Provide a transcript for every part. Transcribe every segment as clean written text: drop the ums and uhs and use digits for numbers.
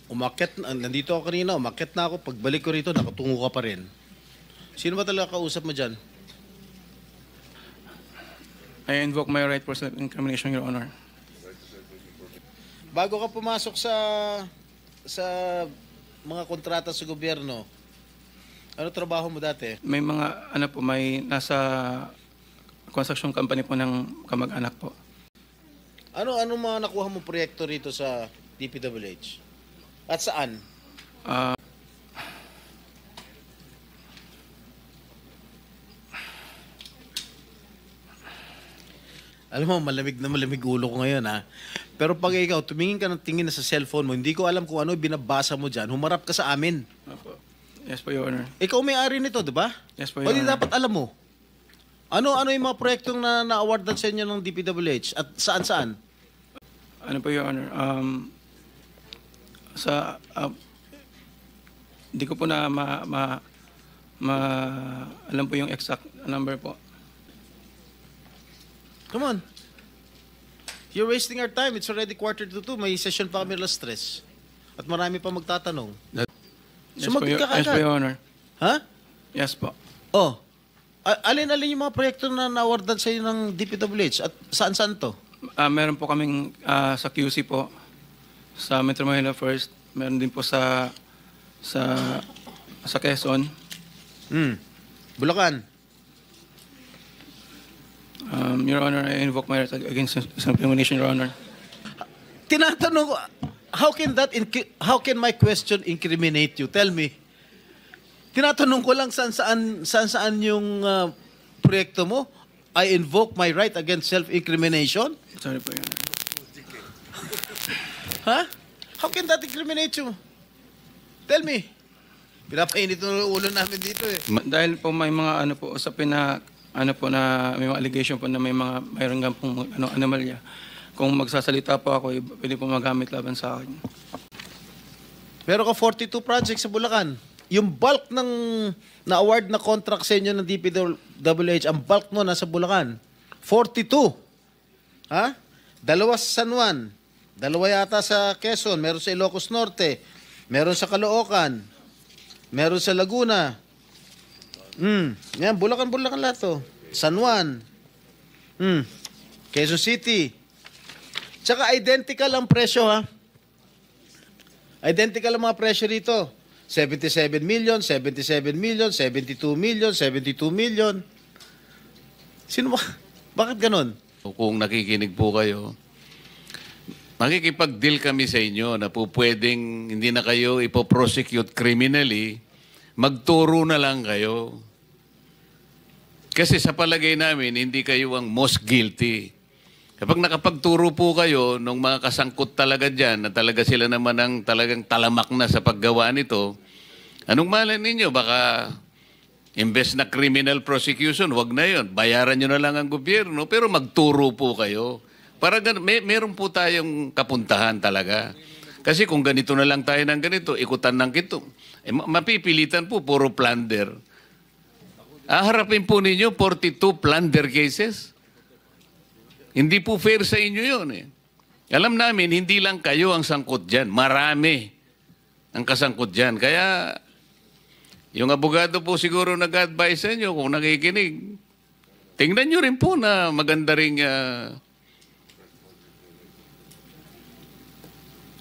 Nandito ako kanina, umakyat na ako. Pagbalik ko rito, nakatungo ka pa rin. Sino ba talaga kausap mo dyan? I invoke my right for self-incrimination, Your Honor. Bago ka pumasok sa mga kontrata sa gobyerno, ano trabaho mo dati? May mga, may nasa construction company po ng kamag-anak po. Ano mga nakuha mo proyekto rito sa DPWH? At saan? Alam mo, malamig na malamig ulo ko ngayon, ha? Pero pag ikaw, tumingin ka ng tingin na sa cellphone mo, hindi ko alam kung ano binabasa mo dyan, humarap ka sa amin. Opo. Yes po, Your Honor. Ikaw may-ari nito, di ba? Yes po, O Your di Honor. dapat alam mo. Ano yung mga proyektong na-awardan sa inyo ng DPWH? At saan-saan? Ano po, Your Honor? Hindi ko po na alam po yung exact number po. Come on. You're wasting our time. It's already 1:45. May session pa kami alas 3. At marami pa magtatanong. Yes po, Sumagot ka yes po, kagad. Your Honor. Ha? Yes po. Oh. Alin-alin yung mga proyekto na na-awardan sa inyo ng DPWH? At saan-saan to? Meron po kaming sa QC po, sa Metro Manila First. Meron din po sa Quezon. Bulacan. Your Honor, I invoke my right against self-incrimination, Your Honor. Tinatanong ko, how can my question incriminate you? Tell me. Tinatanong ko lang saan yung proyekto mo? I invoke my right against self-incrimination? Sorry po, Your Honor. Ha? How can that incriminate you? Tell me. Pinapainit ng ulo namin dito eh. Dahil po may mga usapin na na may mga allegation po na mayroon nga pong anomalya. Kung magsasalita po ako, pwede po magamit laban sa akin. Meron ka 42 projects sa Bulacan. Yung bulk ng na-award na contract sa inyo ng DPWH, ang bulk no nasa Bulacan. 42. Ha? 2 sa San Juan. 2 yata sa Quezon. Meron sa Ilocos Norte. Meron sa Caloocan. Meron sa Laguna. Yan, Bulacan lahat to. San Juan. Quezon City. Tsaka identical ang presyo, ha? Identical ang mga presyo rito. 77 million, 77 million, 72 million, 72 million. Sino ba? Bakit ganon? Kung nakikinig po kayo, makikipag-deal kami sa inyo na po pwedeng hindi na kayo ipoprosecute criminally, magturo na lang kayo. Kasi sa palagay namin, hindi kayo ang most guilty. Kapag nakapagturo po kayo ng mga kasangkot talaga dyan, na talaga sila naman ang talagang talamak na sa paggawa nito, anong malay ninyo? Baka imbes na criminal prosecution, wag na yon. Bayaran nyo na lang ang gobyerno, pero magturo po kayo. Para meron po tayong kapuntahan talaga. Kasi kung ganito na lang tayo ng ganito, ikutan ng kito, mapipilitan po, puro plunder. Harapin po ninyo 42 plunder cases. Hindi po fair sa inyo yun eh. Alam namin, hindi lang kayo ang sangkot dyan. Marami ang kasangkot dyan. Kaya, yung abogado po siguro nag-advise sa inyo kung nakikinig. Tingnan nyo rin po na maganda ring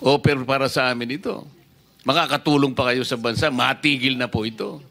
offer para sa amin ito. Makakatulong pa kayo sa bansa. Matigil na po ito.